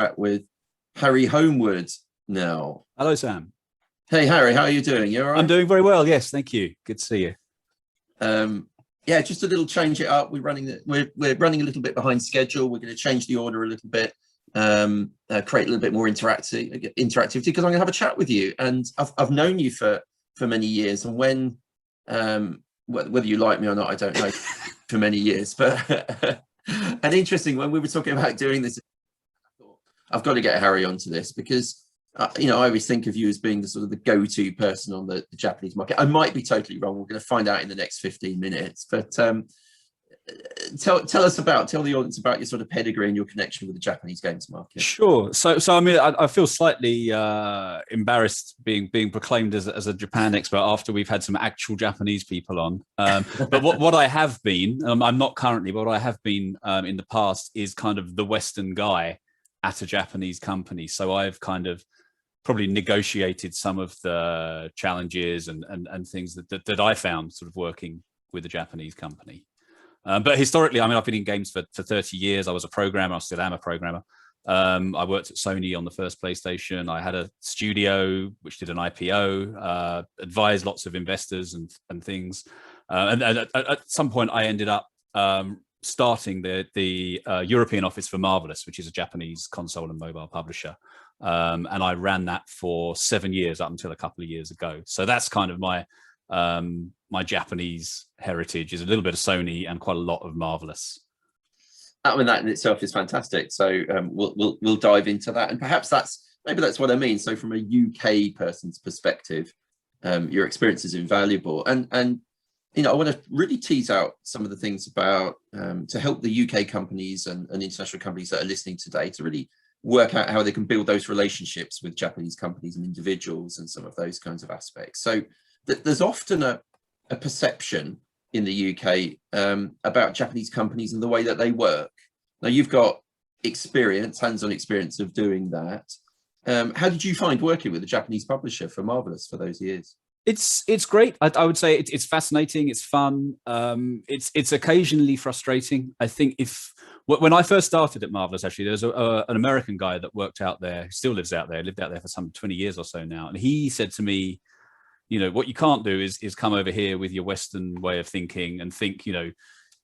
chat with Harry Holmwood now. Hello, Sam. Hey, Harry, how are you doing? You all right? I'm doing very well. Yes, thank you. Good to see you. Yeah, just a little change it up. We're running a little bit behind schedule. We're going to change the order a little bit, create a little bit more interactivity because I'm going to have a chat with you. And I've known you for many years, and when whether you like me or not, I don't know, for many years. But and interesting, when we were talking about doing this, I thought I've got to get Harry onto this because I always think of you as being the sort of the go-to person on the Japanese market. I might be totally wrong. We're going to find out in the next 15 minutes. But tell the audience about your sort of pedigree and your connection with the Japanese games market. Sure. So I mean, I feel slightly embarrassed being proclaimed as a Japan expert after we've had some actual Japanese people on. But what I have been, I'm not currently, but what I have been in the past is kind of the Western guy at a Japanese company. So I've kind of probably negotiated some of the challenges and things that I found sort of working with a Japanese company. But historically, I mean, I've been in games for 30 years. I was a programmer. I still am a programmer. I worked at Sony on the first PlayStation. I had a studio which did an IPO, advised lots of investors and things. And at some point, I ended up starting the European office for Marvelous, which is a Japanese console and mobile publisher. And I ran that for 7 years up until a couple of years ago. So that's kind of my Japanese heritage, is a little bit of Sony and quite a lot of Marvelous. I mean, that in itself is fantastic. So we'll dive into that, and perhaps maybe that's what I mean. So from a UK person's perspective, your experience is invaluable, and I want to really tease out some of the things about to help the UK companies and international companies that are listening today to really work out how they can build those relationships with Japanese companies and individuals and some of those kinds of aspects. So there's often a perception in the UK about Japanese companies and the way that they work. Now, you've got hands-on experience of doing that. How did you find working with a Japanese publisher for Marvelous for those years? It's great. I would say it's fascinating. It's fun. It's occasionally frustrating. I think when I first started at Marvelous, actually, there was an American guy that worked out there, who still lives out there, lived out there for some 20 years or so now. And he said to me, what you can't do is come over here with your Western way of thinking and think, you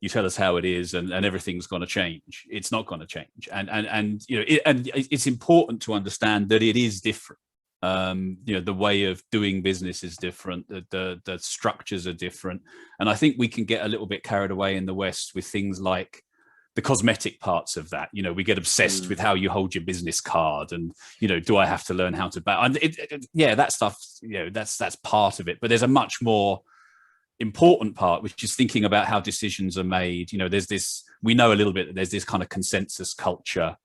tell us how it is and everything's going to change. It's not going to change. And it's important to understand that it is different. The way of doing business is different. The structures are different. And I think we can get a little bit carried away in the West with things like the cosmetic parts of that. We get obsessed with how you hold your business card and, do I have to learn how to and that stuff, that's part of it. But there's a much more important part, which is thinking about how decisions are made. We know a little bit that there's this kind of consensus culture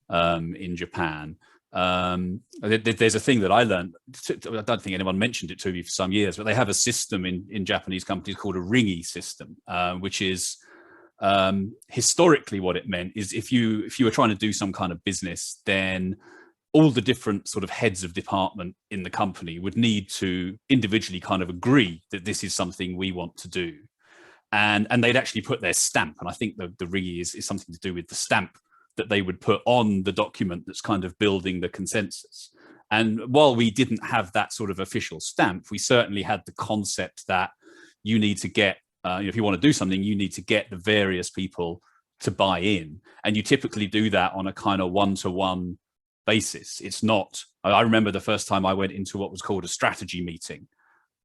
in Japan. There's a thing that I learned. I don't think anyone mentioned it to me for some years, but they have a system in Japanese companies called a ringi system, which is historically what it meant is if you were trying to do some kind of business, then all the different sort of heads of department in the company would need to individually kind of agree that this is something we want to do, and they'd actually put their stamp. And I think the ringi is something to do with the stamp that they would put on the document that's kind of building the consensus. And while we didn't have that sort of official stamp, we certainly had the concept that you need to get, if you want to do something, you need to get the various people to buy in. And you typically do that on a kind of one-to-one basis. It's not, I remember the first time I went into what was called a strategy meeting.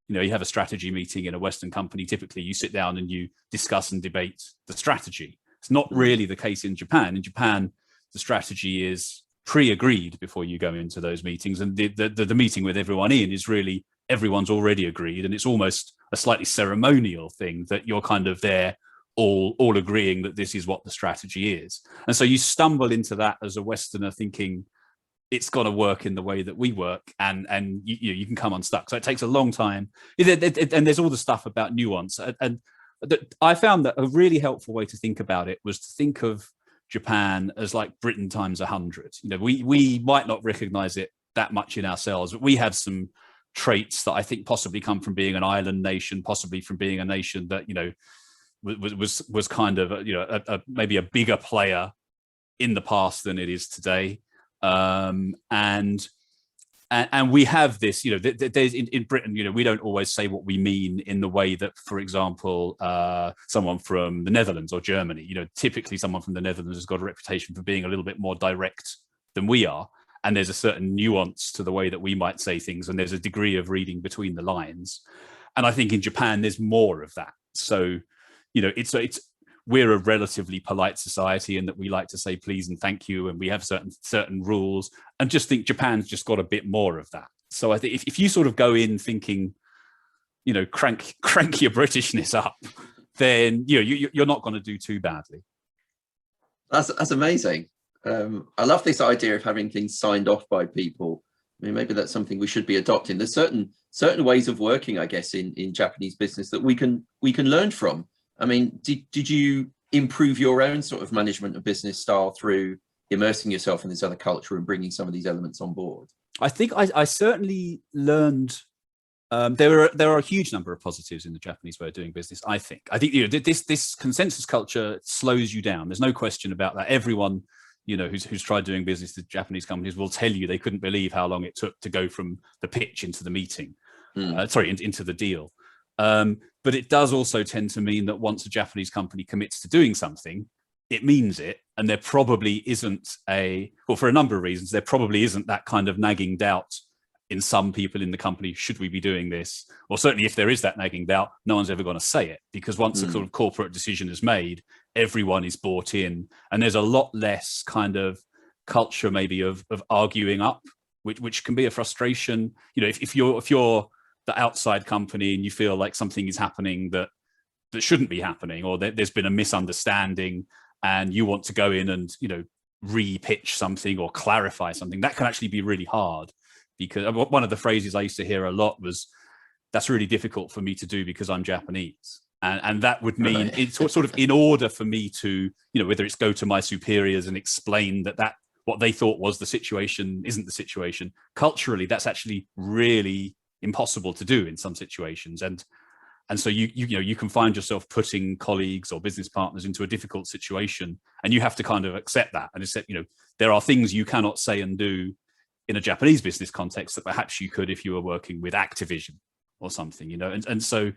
You have a strategy meeting in a Western company. Typically you sit down and you discuss and debate the strategy. It's not really the case in Japan. In Japan, the strategy is pre-agreed before you go into those meetings. And the meeting with everyone in is really everyone's already agreed. And it's almost a slightly ceremonial thing that you're kind of there all agreeing that this is what the strategy is. And so you stumble into that as a Westerner thinking it's got to work in the way that we work, and you can come unstuck. So it takes a long time. And there's all the stuff about nuance. And I found that a really helpful way to think about it was to think of Japan as like Britain times 100. We might not recognize it that much in ourselves, but we have some traits that I think possibly come from being an island nation, possibly from being a nation that, was kind of, maybe a bigger player in the past than it is today. And we have this, there's in Britain, we don't always say what we mean in the way that, for example, someone from the Netherlands or Germany, typically someone from the Netherlands has got a reputation for being a little bit more direct than we are. And there's a certain nuance to the way that we might say things. And there's a degree of reading between the lines. And I think in Japan, there's more of that. So, we're a relatively polite society in that we like to say please and thank you, and we have certain rules, and just think Japan's just got a bit more of that. So I think if you sort of go in thinking, crank your Britishness up, then you're not going to do too badly. That's amazing. I love this idea of having things signed off by people. I mean, maybe that's something we should be adopting. There's certain ways of working, I guess, in Japanese business that we can learn from. I mean, did you improve your own sort of management of business style through immersing yourself in this other culture and bringing some of these elements on board? I think I certainly learned. There are a huge number of positives in the Japanese way of doing business. I think this consensus culture slows you down. There's no question about that. Everyone who's tried doing business with Japanese companies will tell you they couldn't believe how long it took to go from the pitch into the meeting. Into the deal. But it does also tend to mean that once a Japanese company commits to doing something, it means it. And there probably isn't for a number of reasons, there probably isn't that kind of nagging doubt in some people in the company, should we be doing this? Or certainly if there is that nagging doubt, no one's ever going to say it, because once a sort of corporate decision is made, everyone is bought in. And there's a lot less kind of culture maybe of arguing up, which can be a frustration. If you're the outside company and you feel like something is happening that shouldn't be happening, or there's been a misunderstanding and you want to go in and re-pitch something or clarify something, that can actually be really hard. Because one of the phrases I used to hear a lot was, that's really difficult for me to do because I'm Japanese. And that would mean it's sort of in order for me to, whether it's go to my superiors and explain that what they thought was the situation isn't the situation. Culturally, that's actually really impossible to do in some situations. And so you can find yourself putting colleagues or business partners into a difficult situation, and you have to kind of accept that. And accept, there are things you cannot say and do in a Japanese business context that perhaps you could if you were working with Activision or something, and so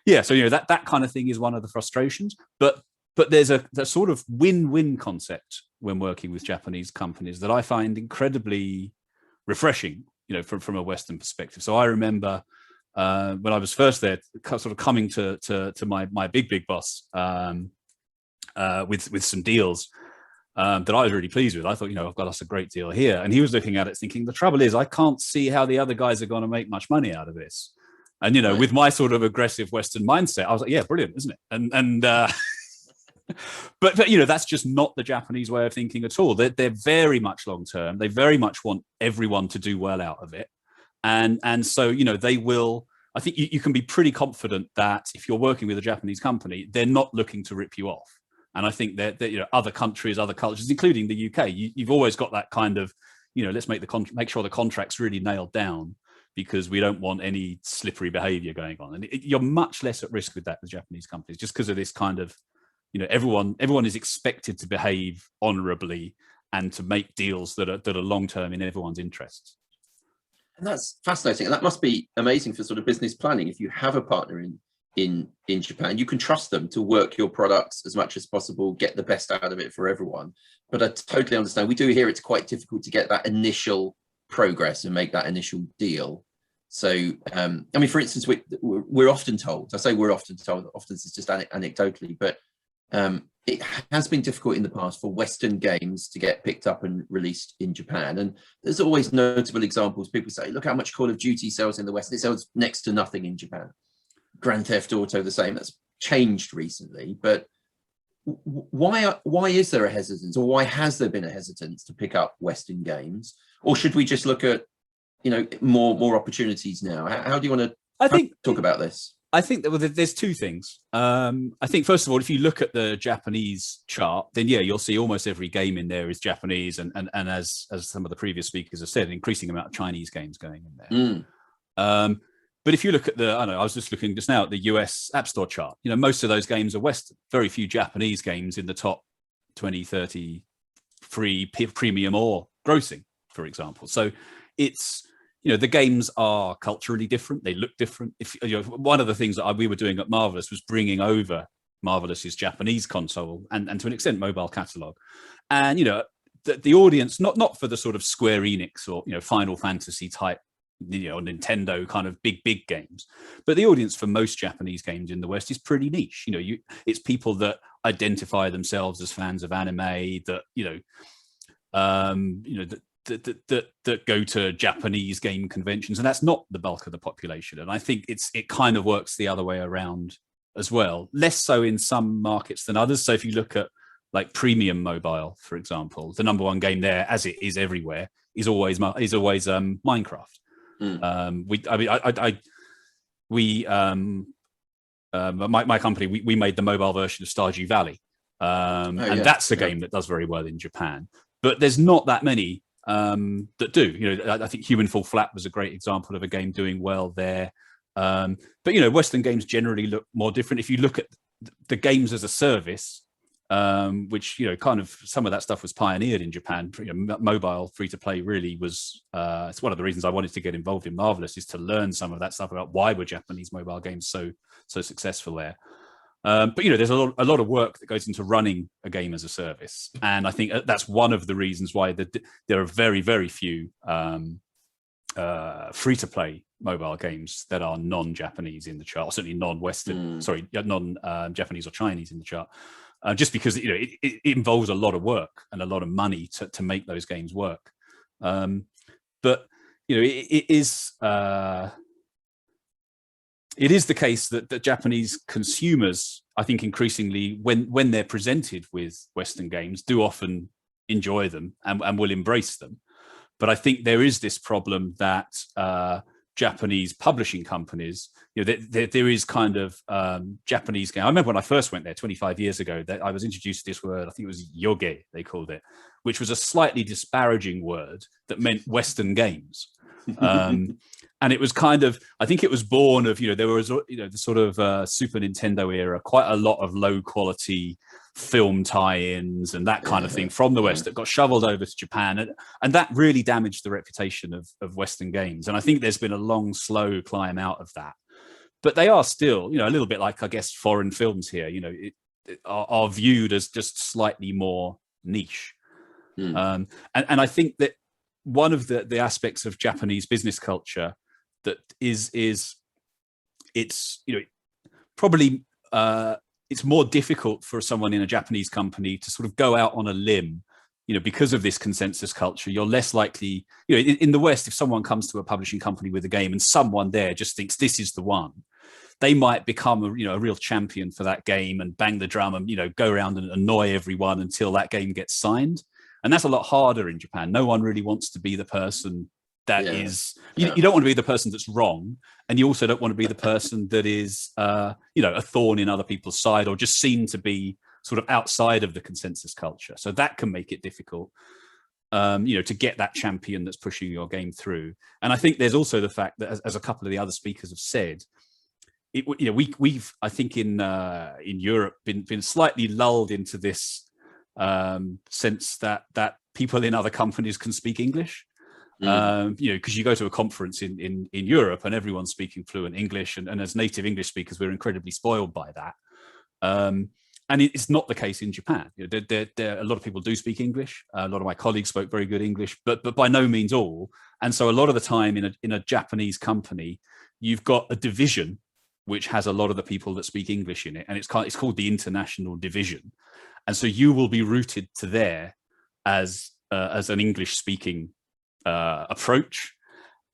that kind of thing is one of the frustrations. But there's a sort of win-win concept when working with Japanese companies that I find incredibly refreshing, from a Western perspective. So I remember when I was first there, sort of coming to my big boss with some deals that I was really pleased with. I thought, I've got us a great deal here. And he was looking at it thinking, the trouble is I can't see how the other guys are going to make much money out of this. And, right. With my sort of aggressive Western mindset, I was like, yeah, brilliant, isn't it? And but that's just not the Japanese way of thinking at all. They're very much long-term. They very much want everyone to do well out of it. And so, they will, I think you can be pretty confident that if you're working with a Japanese company, they're not looking to rip you off. And I think that other countries, other cultures, including the UK, you've always got that kind of, let's make sure the contract's really nailed down, because we don't want any slippery behavior going on. And you're much less at risk with that with Japanese companies, just because of this kind of, everyone is expected to behave honorably and to make deals that are long-term in everyone's interests. And that's fascinating. And that must be amazing for sort of business planning. If you have a partner in Japan, you can trust them to work your products as much as possible, get the best out of it for everyone. But I totally understand. We do hear it's quite difficult to get that initial progress and make that initial deal. So, for instance, we're often told, I say we're often told, often it's just anecdotally, but it has been difficult in the past for Western games to get picked up and released in Japan. And there's always notable examples. People say, look how much Call of Duty sells in the West. It sells next to nothing in Japan. Grand Theft Auto, the same. That's changed recently. But why is there a hesitance, or why has there been a hesitance to pick up Western games? Or should we just look at, more opportunities now? How do you want to talk about this? I think that there's two things. I think, first of all, if you look at the Japanese chart, then you'll see almost every game in there is Japanese, and as some of the previous speakers have said, an increasing amount of Chinese games going in there. But if you look at I was just looking just now at the US App Store chart, most of those games are Western. Very few Japanese games in the top 20, 30 free, premium or grossing, for example. So it's, the games are culturally different. They look different. If one of the things that we were doing at Marvelous was bringing over Marvelous's Japanese console and to an extent mobile catalog, and the audience, not for the sort of Square Enix or Final Fantasy type, Nintendo kind of big games, but the audience for most Japanese games in the West is pretty niche. It's people that identify themselves as fans of anime, that that go to Japanese game conventions, and that's not the bulk of the population. And I think it kind of works the other way around as well, less so in some markets than others. So if you look at like premium mobile, for example, the number one game there, as it is everywhere, is always Minecraft. My company, we made the mobile version of Stardew Valley, and that's a game that does very well in Japan. But there's not that many that do. I think Human Fall Flat was a great example of a game doing well there. But Western games generally look more different. If you look at the games as a service, which kind of some of that stuff was pioneered in Japan. Mobile free to play really was. It's one of the reasons I wanted to get involved in Marvelous, is to learn some of that stuff about why were Japanese mobile games so successful there. But there's a lot of work that goes into running a game as a service, and I think that's one of the reasons why there are very, very few free-to-play mobile games that are non-Japanese in the chart, or certainly non-Western, non-Japanese or Chinese in the chart, just because it involves a lot of work and a lot of money to make those games work. But it is. It is the case that Japanese consumers, I think, increasingly, when they're presented with Western games, do often enjoy them and will embrace them. But I think there is this problem that Japanese publishing companies, there is kind of Japanese game. I remember when I first went there 25 years ago, that I was introduced to this word, I think it was yoge, they called it, which was a slightly disparaging word that meant Western games. And it was kind of, I think it was born of, there was, the sort of Super Nintendo era, quite a lot of low quality film tie-ins and that kind of thing from the West that got shoveled over to Japan. And that really damaged the reputation of Western games. And I think there's been a long, slow climb out of that. But they are still, a little bit like, I guess, foreign films here, are viewed as just slightly more niche. And I think that one of the aspects of Japanese business culture that is it's probably it's more difficult for someone in a Japanese company to sort of go out on a limb, because of this consensus culture. You're less likely, in the West, if someone comes to a publishing company with a game and someone there just thinks this is the one, they might become a real champion for that game and bang the drum and go around and annoy everyone until that game gets signed. And that's a lot harder in Japan. No one really wants to be the person that is, you don't want to be the person that's wrong. And you also don't want to be the person that is, a thorn in other people's side, or just seen to be sort of outside of the consensus culture. So that can make it difficult, to get that champion that's pushing your game through. And I think there's also the fact that, as a couple of the other speakers have said, we've I think in Europe been slightly lulled into this sense that people in other companies can speak English. Because you go to a conference in Europe and everyone's speaking fluent English, and as native English speakers, we're incredibly spoiled by that. And it's not the case in Japan. A lot of people do speak English. A lot of my colleagues spoke very good English, but by no means all. And so a lot of the time in a Japanese company, you've got a division which has a lot of the people that speak English in it, and it's called the international division. And so you will be routed to there as an English speaking approach,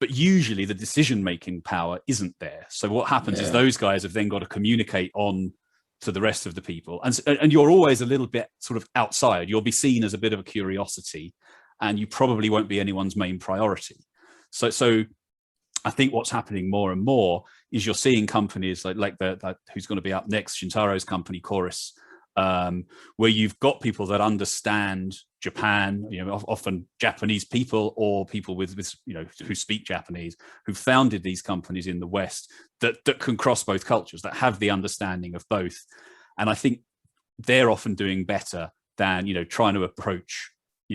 but usually the decision-making power isn't there. So what happens is those guys have then got to communicate on to the rest of the people, and you're always a little bit sort of outside. You'll be seen as a bit of a curiosity, and you probably won't be anyone's main priority. So I think what's happening more and more is you're seeing companies like who's going to be up next, Shintaro's company, Chorus, where you've got people that understand Japan, often Japanese people or people with who speak Japanese, who founded these companies in the West that can cross both cultures, that have the understanding of both. And I think they're often doing better than trying to approach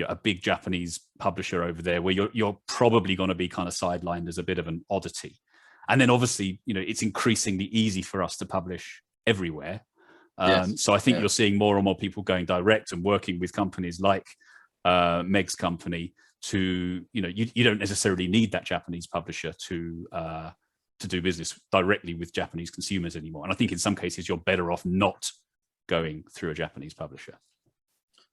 a big Japanese publisher over there, where you're probably going to be kind of sidelined as a bit of an oddity. And then obviously, it's increasingly easy for us to publish everywhere. Yes. So I think you're seeing more and more people going direct and working with companies like Meg's company to, you don't necessarily need that Japanese publisher to do business directly with Japanese consumers anymore. And I think in some cases you're better off not going through a Japanese publisher.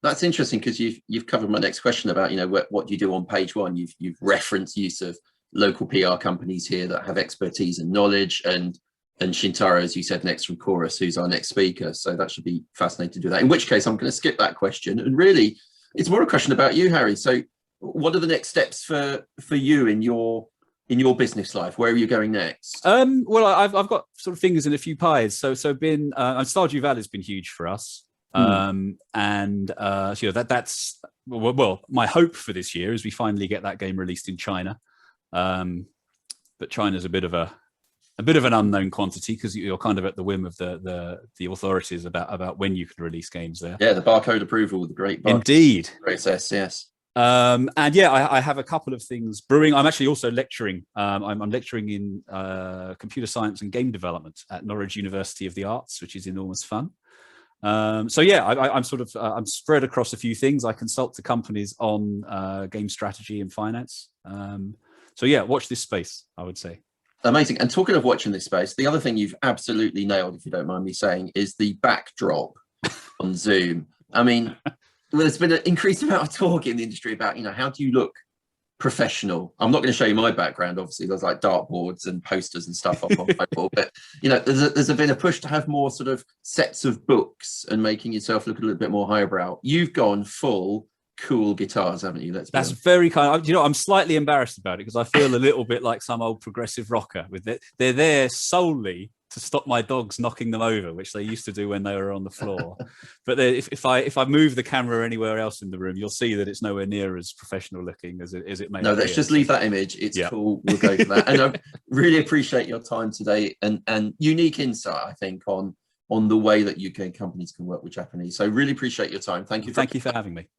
That's interesting, because you've covered my next question about what you do on page one. You've referenced use of local PR companies here that have expertise and knowledge, and Shintaro, as you said, next from Chorus, who's our next speaker. So that should be fascinating to do that. In which case, I'm going to skip that question, and really, it's more a question about you, Harry. So, what are the next steps for you in your business life? Where are you going next? Well, I've got sort of fingers in a few pies. So been Stardew Valley has been huge for us. And that's well, my hope for this year is we finally get that game released in China. But China's a bit of an unknown quantity, because you're kind of at the whim of the authorities about when you can release games there. Yeah, the barcode approval, the great barcode indeed process. Yes. And I have a couple of things brewing. I'm actually also lecturing. I'm lecturing in computer science and game development at Norwich University of the Arts, which is enormous fun. I'm spread across a few things. I consult to companies on game strategy and finance. Watch this space, I would say. Amazing. And talking of watching this space, the other thing you've absolutely nailed, if you don't mind me saying, is the backdrop on Zoom. I mean, there's been an increased amount of talk in the industry about, how do you look professional? I'm not going to show you my background. Obviously, there's like dartboards and posters and stuff up on my wall. But, there's been a push to have more sort of sets of books and making yourself look a little bit more highbrow. You've gone full cool guitars, haven't you? That's very kind. I'm slightly embarrassed about it, because I feel a little bit like some old progressive rocker with it. They're there solely to stop my dogs knocking them over, which they used to do when they were on the floor. But if I move the camera anywhere else in the room, you'll see that it's nowhere near as professional looking as it may. No, let's just leave that image. It's cool. We'll go for that. And I really appreciate your time today, and unique insight, I think, on the way that UK companies can work with Japanese. So really appreciate your time. Thank you. Thank you for having me.